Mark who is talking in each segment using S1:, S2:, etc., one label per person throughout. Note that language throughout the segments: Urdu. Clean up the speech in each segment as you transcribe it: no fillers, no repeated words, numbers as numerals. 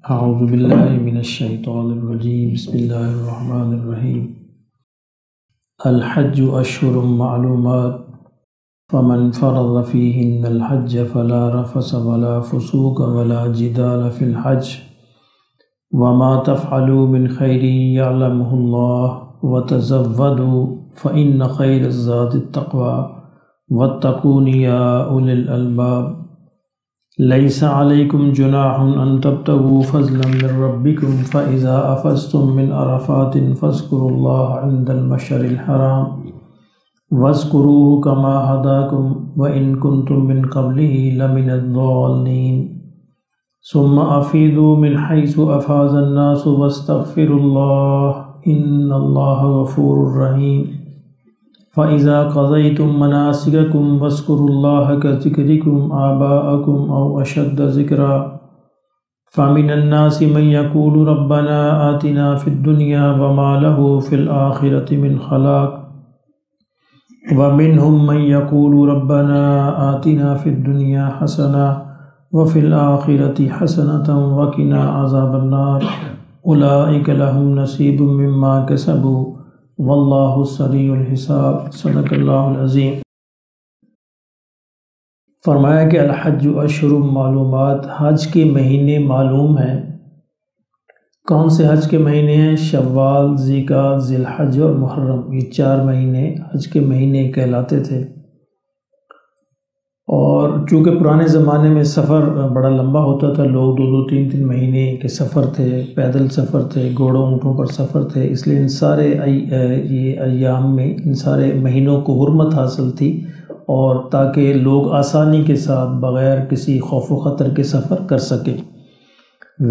S1: اعوذ باللہ من الشیطان الرجیم بسم اللہ الرحمن الرحیم الحج اشہر معلومات فمن فرض فیہن الحج فلا رفث ولا فسوق ولا جدال فی الحج وما تفعلوا من خیر یعلمہ اللہ وتزودوا فإن خیر الزاد التقوی واتقون یا اولی الالباب لیس علیکم جناح ان تبتغوا فضلا من ربکم فاذا افضتم من عرفات فاذکروا اللہ عند المشعر الحرام واذکروه کما ہداکم وان کنتم من قبلہ لمن الضالین ثم افیضوا من حیث افاض الناس واستغفروا اللہ ان اللہ غفور رحیم فَإِذَا قَضَيْتُم مَّنَاسِكَكُمْ وَاذْكُرُوا اللَّهَ كَذِكْرِكُمْ آبَاءَكُمْ أَوْ أَشَدَّ ذِكْرًا فَمِنَ النَّاسِ مَن يَقُولُ رَبَّنَا آتِنَا فِي الدُّنْيَا وَمَا لَهُ فِي الْآخِرَةِ مِنْ خَلَاقٍ وَمِنْهُم مَّن يَقُولُ رَبَّنَا آتِنَا فِي الدُّنْيَا حَسَنَةً وَفِي الْآخِرَةِ حَسَنَةً وَقِنَا عَذَابَ النَّارِ أُولَٰئِكَ لَهُمْ نَصِيبٌ مِّمَّا كَسَبُوا واللہ سریع الحساب صدق اللہ العظیم۔ فرمایا کہ الحج اشہر معلومات، حج کے مہینے معلوم ہیں۔ کون سے حج کے مہینے ہیں؟ شوال، ذوالقعدہ، ذی الحج اور محرم، یہ 4 مہینے حج کے مہینے کہلاتے تھے۔ اور چونکہ پرانے زمانے میں سفر بڑا لمبا ہوتا تھا، لوگ 2 3 مہینے کے سفر تھے، پیدل سفر تھے، گھوڑوں اونٹوں پر سفر تھے، اس لیے ان سارے یہ ایام میں ان سارے مہینوں کو حرمت حاصل تھی، اور تاکہ لوگ آسانی کے ساتھ بغیر کسی خوف و خطر کے سفر کر سکیں۔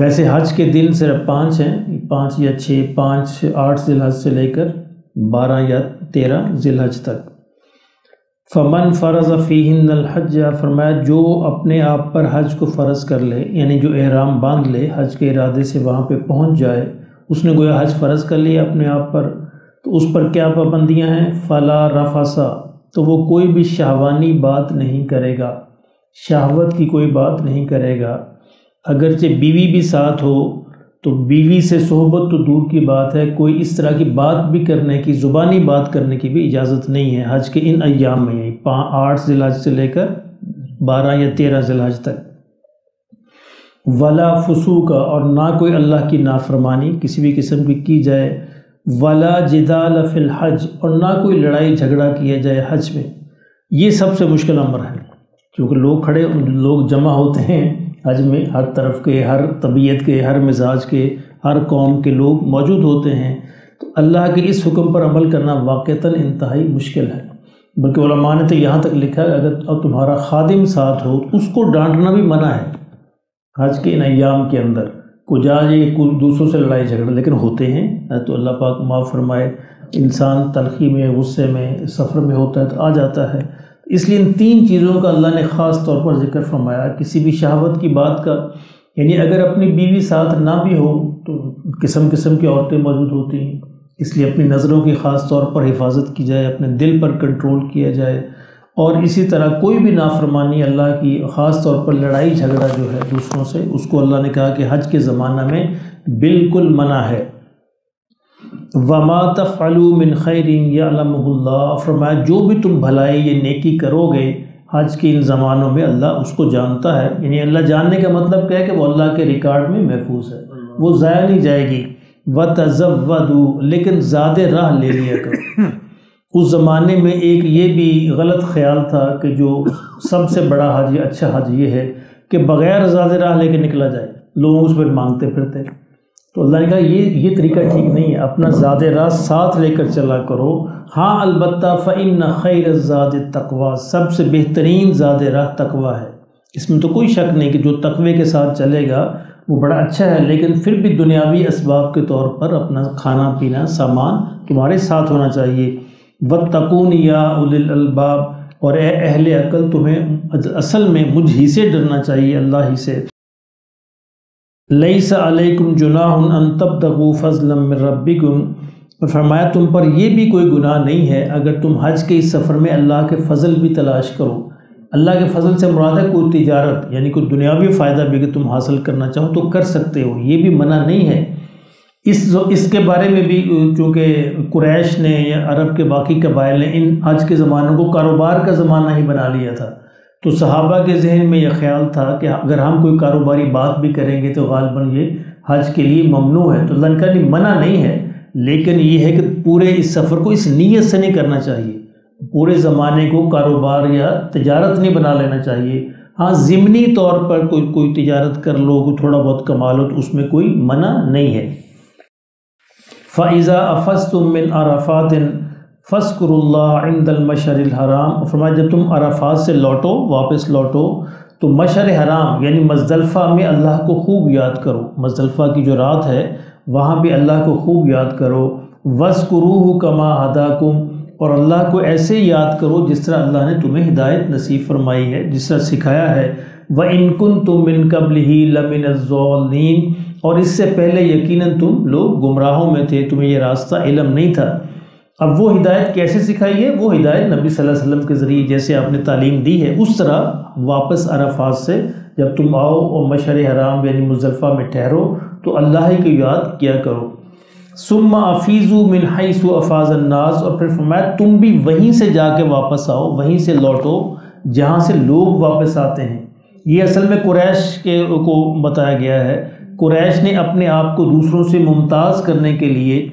S1: ویسے حج کے دن صرف 5 ہیں، 5 یا 6، 5 8 ذی الحج سے لے کر 12 یا 13 ذی الحج تک۔ فمن فرض فیہن الحج، فرمایا جو اپنے آپ پر حج کو فرض کر لے، یعنی جو احرام باندھ لے، حج کے ارادے سے وہاں پہ پہنچ جائے، اس نے گویا حج فرض کر لیا اپنے آپ پر، تو اس پر کیا پابندیاں ہیں؟ فلا رفث، تو وہ کوئی بھی شہوانی بات نہیں کرے گا، شہوت کی کوئی بات نہیں کرے گا۔ اگرچہ بیوی بھی ساتھ ہو تو بیوی سے صحبت تو دور کی بات ہے، کوئی اس طرح کی بات بھی کرنے کی، زبانی بات کرنے کی بھی اجازت نہیں ہے حج کے ان ایام میں، 8 ذی الحج سے لے کر 12 یا 13 ذی الحج تک۔ ولا فسوق، اور نہ کوئی اللہ کی نافرمانی کسی بھی قسم کی جائے، ولا جدال فی الحج، اور نہ کوئی لڑائی جھگڑا کیا جائے حج میں۔ یہ سب سے مشکل امر ہے، کیونکہ لوگ جمع ہوتے ہیں حج میں، ہر طرف کے، ہر طبیعت کے، ہر مزاج کے، ہر قوم کے لوگ موجود ہوتے ہیں، تو اللہ کے اس حکم پر عمل کرنا واقعتاً انتہائی مشکل ہے۔ بلکہ علماء نے تو یہاں تک لکھا ہے اگر تمہارا خادم ساتھ ہو اس کو ڈانٹنا بھی منع ہے حج کے ان ایام کے اندر۔ کو جائے دوسروں سے لڑائی جھگڑا لیکن ہوتے ہیں، تو اللہ پاک معاف فرمائے، انسان تلخی میں، غصے میں، سفر میں ہوتا ہے تو آ جاتا ہے۔ اس لیے ان 3 چیزوں کا اللہ نے خاص طور پر ذکر فرمایا، کسی بھی شہوت کی بات کا، یعنی اگر اپنی بیوی ساتھ نہ بھی ہو تو قسم قسم کی عورتیں موجود ہوتی ہیں، اس لیے اپنی نظروں کی خاص طور پر حفاظت کی جائے، اپنے دل پر کنٹرول کیا جائے، اور اسی طرح کوئی بھی نافرمانی اللہ کی، خاص طور پر لڑائی جھگڑا جو ہے دوسروں سے، اس کو اللہ نے کہا کہ حج کے زمانہ میں بالکل منع ہے۔ وما تفعلوا من خیر یعلمہ اللہ، فرمایا جو بھی تم بھلائی یا نیکی کرو گے حج کے ان زمانوں میں اللہ اس کو جانتا ہے، یعنی اللہ جاننے کا مطلب کیا ہے کہ وہ اللہ کے ریکارڈ میں محفوظ ہے، وہ ضائع نہیں جائے گی۔ وتزودوا، لیکن زاد راہ لے لیا کرو۔ اس زمانے میں ایک یہ بھی غلط خیال تھا کہ جو سب سے بڑا حج یا اچھا حج یہ ہے کہ بغیر زاد راہ لے کے نکلا جائے، لوگ اس پر مانگتے پھرتے، تو اللہ نے کہا یہ طریقہ ٹھیک نہیں ہے، اپنا زاد راہ ساتھ لے کر چلا کرو۔ ہاں البتہ فإن خیر الزاد التقوی، سب سے بہترین زاد راہ تقوی ہے، اس میں تو کوئی شک نہیں کہ جو تقوی کے ساتھ چلے گا وہ بڑا اچھا ہے، لیکن پھر بھی دنیاوی اسباب کے طور پر اپنا کھانا پینا سامان تمہارے ساتھ ہونا چاہیے۔ واتقون یا اولی الالباب، اور اے اہل عقل تمہیں اصل میں مجھ ہی سے ڈرنا چاہیے، اللہ ہی سے۔ لیس علیکم جناح ان تبتغوا فضلا من ربکم، اور فرمایا تم پر یہ بھی کوئی گناہ نہیں ہے اگر تم حج کے اس سفر میں اللہ کے فضل بھی تلاش کرو، اللہ کے فضل سے مراد ہے کوئی تجارت، یعنی کوئی دنیاوی فائدہ بھی اگر تم حاصل کرنا چاہو تو کر سکتے ہو، یہ بھی منع نہیں ہے۔ اس کے بارے میں بھی چونکہ قریش نے یا عرب کے باقی قبائل نے ان حج کے زمانوں کو کاروبار کا زمانہ ہی بنا لیا تھا، تو صحابہ کے ذہن میں یہ خیال تھا کہ اگر ہم کوئی کاروباری بات بھی کریں گے تو غالباً یہ حج کے لیے ممنوع ہے۔ تو اللہ نے کہا نہیں، منع نہیں ہے، لیکن یہ ہے کہ پورے اس سفر کو اس نیت سے نہیں کرنا چاہیے، پورے زمانے کو کاروبار یا تجارت نہیں بنا لینا چاہیے۔ ہاں ضمنی طور پر کوئی تجارت کر لو، کوئی تھوڑا بہت کما لو، تو اس میں کوئی منع نہیں ہے۔ فَإِذَا أَفَضْتُم مِّنْ عَرَفَاتٍ فَاذْكُرُوا اللَّهَ عِندَ الْمَشْعَرِ الْحَرَامِ، فرمایا جب تم عرفات سے لوٹو، واپس لوٹو، تو مشعر حرام یعنی مزدلفہ میں اللہ کو خوب یاد کرو، مزدلفہ کی جو رات ہے وہاں بھی اللہ کو خوب یاد کرو۔ وَاذْكُرُوهُ كَمَا هَدَاكُمْ، اور اللہ کو ایسے یاد کرو جس طرح اللہ نے تمہیں ہدایت نصیب فرمائی ہے، جس طرح سکھایا ہے۔ وَإِن كُنتُم مِّن قَبْلِهِ لَمِنَ الضَّالِّينَ، اور اس سے پہلے یقیناً تم لوگ گمراہوں میں تھے، تمہیں یہ راستہ علم نہیں تھا۔ اب وہ ہدایت کیسے سکھائی ہے؟ وہ ہدایت نبی صلی اللہ علیہ وسلم کے ذریعے جیسے آپ نے تعلیم دی ہے، اس طرح واپس عرفات سے جب تم آؤ اور مشعر حرام یعنی مزدلفہ میں ٹھہرو تو اللہ ہی کی یاد کیا کرو۔ ثم افیضوا من حیث افاض الناس، اور پھر فرمایا تم بھی وہیں سے جا کے واپس آؤ، وہیں سے لوٹو جہاں سے لوگ واپس آتے ہیں۔ یہ اصل میں قریش کو بتایا گیا ہے۔ قریش نے اپنے آپ کو دوسروں سے ممتاز کرنے کے لیے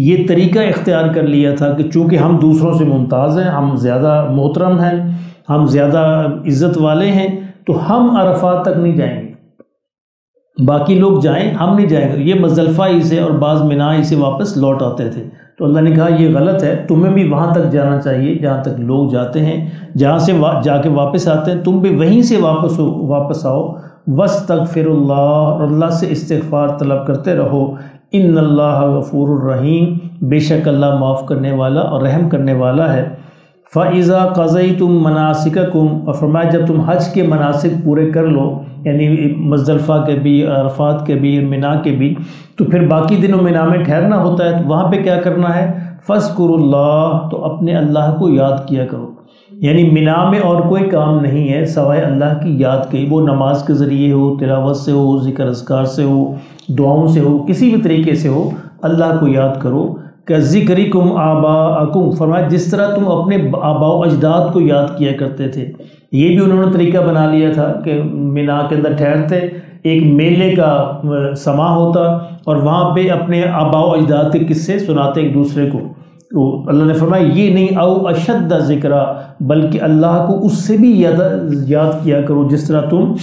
S1: یہ طریقہ اختیار کر لیا تھا کہ چونکہ ہم دوسروں سے ممتاز ہیں، ہم زیادہ محترم ہیں، ہم زیادہ عزت والے ہیں، تو ہم عرفات تک نہیں جائیں گے، باقی لوگ جائیں ہم نہیں جائیں گے۔ یہ مزدلفہ ہی سے اور بعض منی ہی سے واپس لوٹ آتے تھے، تو اللہ نے کہا یہ غلط ہے، تمہیں بھی وہاں تک جانا چاہیے جہاں تک لوگ جاتے ہیں، جہاں سے جا کے واپس آتے ہیں، تم بھی وہیں سے واپس آؤ۔ وَاسْتَغْفِرُ اللَّهَ، اور اللہ سے استغفار طلب کرتے رہو۔ ان اللہ غفور الرحیم، بے شک اللہ معاف کرنے والا اور رحم کرنے والا ہے۔ فَإِذَا قَضَيْتُم مَنَاسِكَكُمْ، اور فرمایا جب تم حج کے مناسک پورے کر لو، یعنی مزدلفہ کے بھی، عرفات کے بھی، منی کے بھی، تو پھر باقی دنوں منی میں ٹھہرنا ہوتا ہے، تو وہاں پہ کیا کرنا ہے؟ فَاذْكُرُوا اللَّهَ، تو اپنے اللہ کو یاد کیا کرو۔ یعنی منی میں اور کوئی کام نہیں ہے سوائے اللہ کی یاد کے، وہ نماز کے ذریعے ہو، تلاوت سے ہو، ذکر اذکار سے ہو، دعاؤں سے ہو، کسی بھی طریقے سے ہو، اللہ کو یاد کرو۔ کہ ذکرکم آباءکم، فرمایا جس طرح تم اپنے آباء و اجداد کو یاد کیا کرتے تھے۔ یہ بھی انہوں نے طریقہ بنا لیا تھا کہ منی کے اندر ٹھہرتے، ایک میلے کا سما ہوتا اور وہاں پہ اپنے آباء و اجداد کے قصے سناتے ایک دوسرے کو۔ تو اللہ نے فرمایا یہ نہیں، او اشد ذکرہ، بلکہ اللہ کو اس سے بھی یاد کیا کرو جس طرح تم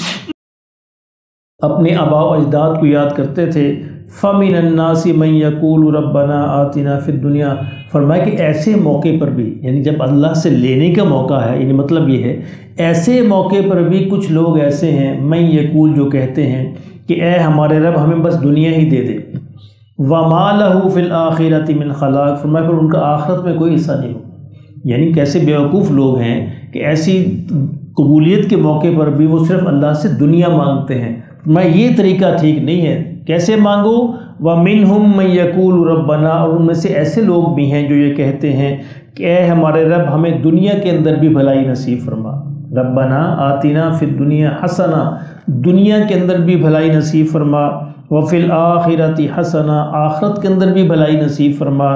S1: اپنے آباء و اجداد کو یاد کرتے تھے۔ فَمِنَ النَّاسِ مَن يَقُولُ رَبَّنَا آتِنَا فِي الدُّنْيَا، فرمایا کہ ایسے موقع پر بھی، یعنی جب اللہ سے لینے کا موقع ہے، یعنی مطلب یہ ہے ایسے موقع پر بھی کچھ لوگ ایسے ہیں، مَن يَقُول، جو کہتے ہیں کہ اے ہمارے رب ہمیں بس دنیا ہی دے دے۔ وَمَا لَهُ فِي الْآخِرَةِ مِنْ خَلَاقٍ، فرمایا پھر ان کا آخرت میں کوئی حصہ نہیں ہو۔ یعنی کیسے بیوقوف لوگ ہیں کہ ایسی قبولیت کے موقع پر بھی وہ صرف اللہ سے دنیا مانگتے ہیں۔ میں یہ طریقہ ٹھیک نہیں ہے، کیسے مانگو؟ وَمِنْهُم مَن يَقُولُ رَبَّنَا، اور ان میں سے ایسے لوگ بھی ہیں جو یہ کہتے ہیں کہ اے ہمارے رب ہمیں دنیا کے اندر بھی بھلائی نصیب فرما۔ ربنا آتنا فی الدنیا حسنہ، دنیا کے اندر بھی بھلائی نصیب فرما۔ وفی الآخرۃ حسنہ، آخرت کے اندر بھی بھلائی نصیب فرما۔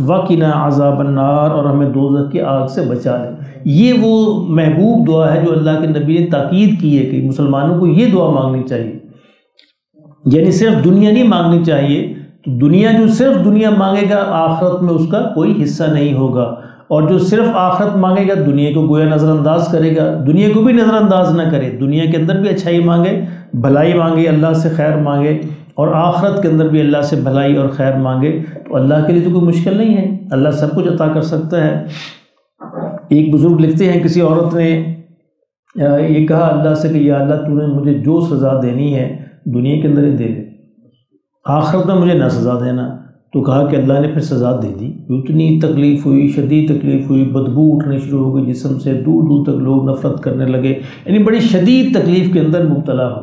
S1: وقنا عذاب النار، اور ہمیں دوزخ کی آگ سے بچا لے۔ یہ وہ محبوب دعا ہے جو اللہ کے نبی نے تاکید کی ہے کہ مسلمانوں کو یہ دعا مانگنی چاہیے، یعنی صرف دنیا نہیں مانگنی چاہیے۔ تو دنیا جو صرف دنیا مانگے گا آخرت میں اس کا کوئی حصہ نہیں ہوگا، اور جو صرف آخرت مانگے گا دنیا کو گویا نظر انداز کرے گا، دنیا کو بھی نظر انداز نہ کرے، دنیا کے اندر بھی اچھائی مانگے، بھلائی مانگے، اللہ سے خیر مانگے، اور آخرت کے اندر بھی اللہ سے بھلائی اور خیر مانگے، تو اللہ کے لیے تو کوئی مشکل نہیں ہے، اللہ سب کچھ عطا کر سکتا ہے۔ ایک بزرگ لکھتے ہیں کسی عورت نے یہ کہا اللہ سے کہ یا اللہ تو نے مجھے جو سزا دینی ہے دنیا کے اندر ہی دے دے، آخرت میں مجھے نہ سزا دینا۔ تو کہا کہ اللہ نے پھر سزا دے دی، اتنی تکلیف ہوئی، شدید تکلیف ہوئی، بدبو اٹھنی شروع ہو گئی جسم سے، دور دور تک لوگ نفرت کرنے لگے، یعنی بڑی شدید تکلیف کے اندر مبتلا ہو۔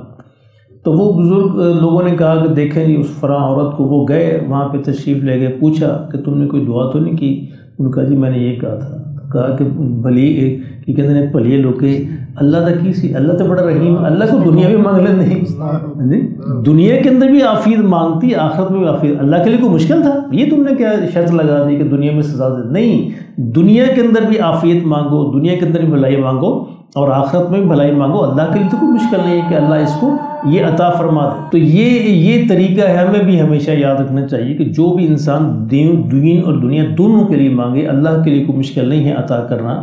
S1: تو وہ بزرگ لوگوں نے کہا کہ دیکھیں جی اس فلاں عورت کو، وہ گئے وہاں پہ تشریف لے گئے، پوچھا کہ تم نے کوئی دعا تو نہیں کی؟ ان کا جی میں نے یہ کہا تھا کہا کہ بھلی کہ کہتے ہیں بھلی لوگ اللہ دا کی سی اللہ تو بڑا رحیم، اللہ کو دنیا بھی مانگ لیں نہیں، دنیا کے اندر بھی عافیت مانگتی، آخرت میں بھی عافیت۔ اللہ کے لیے کوئی مشکل تھا؟ یہ تم نے کیا شرط لگا دی کہ دنیا میں سزا دے؟ نہیں، دنیا کے اندر بھی عافیت مانگو، دنیا کے اندر بھی بھلائی مانگو اور آخرت میں بھی بھلائی مانگو۔ اللہ کے لیے تو کوئی مشکل نہیں ہے کہ اللہ اس کو یہ عطا فرما دے۔ تو یہ طریقہ ہے، ہمیں بھی ہمیشہ یاد رکھنا چاہیے کہ جو بھی انسان دین اور دنیا دونوں کے لیے مانگے، اللہ کے لیے کوئی مشکل نہیں ہے عطا کرنا۔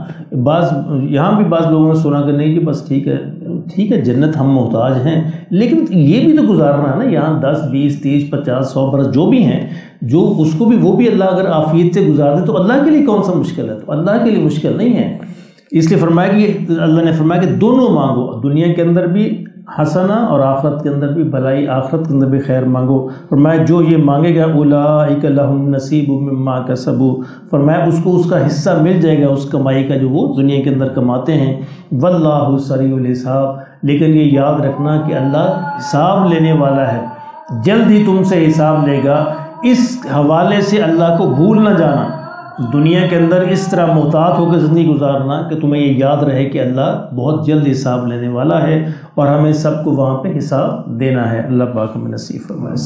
S1: یہاں بھی بعض لوگوں نے سنا کہ نہیں کہ بس ٹھیک ہے جنت ہم محتاج ہیں، لیکن یہ بھی تو گزارنا ہے نا، یہاں 10 20 30 50 100 برس جو بھی ہیں، جو اس کو بھی وہ بھی اللہ اگر عافیت سے گزار دے تو اللہ کے لیے کون سا مشکل ہے؟ تو اللہ کے لیے مشکل نہیں ہے۔ اس لیے فرمایا کہ اللہ نے فرمایا کہ دونوں مانگو، دنیا کے اندر بھی حسنہ اور آخرت کے اندر بھی بھلائی، آخرت کے اندر بھی خیر مانگو۔ فرمایا جو یہ مانگے گا اولئک لہم نصیب مما کسبوا، فرمایا اس کو اس کا حصہ مل جائے گا اس کمائی کا جو وہ دنیا کے اندر کماتے ہیں۔ واللہ سریع الحساب، لیکن یہ یاد رکھنا کہ اللہ حساب لینے والا ہے، جلد ہی تم سے حساب لے گا۔ اس حوالے سے اللہ کو بھول نہ جانا، دنیا کے اندر اس طرح محتاط ہو کے زندگی گزارنا کہ تمہیں یہ یاد رہے کہ اللہ بہت جلد حساب لینے والا ہے اور ہمیں سب کو وہاں پہ حساب دینا ہے۔ اللہ پاک ہمیں نصیب فرمائے۔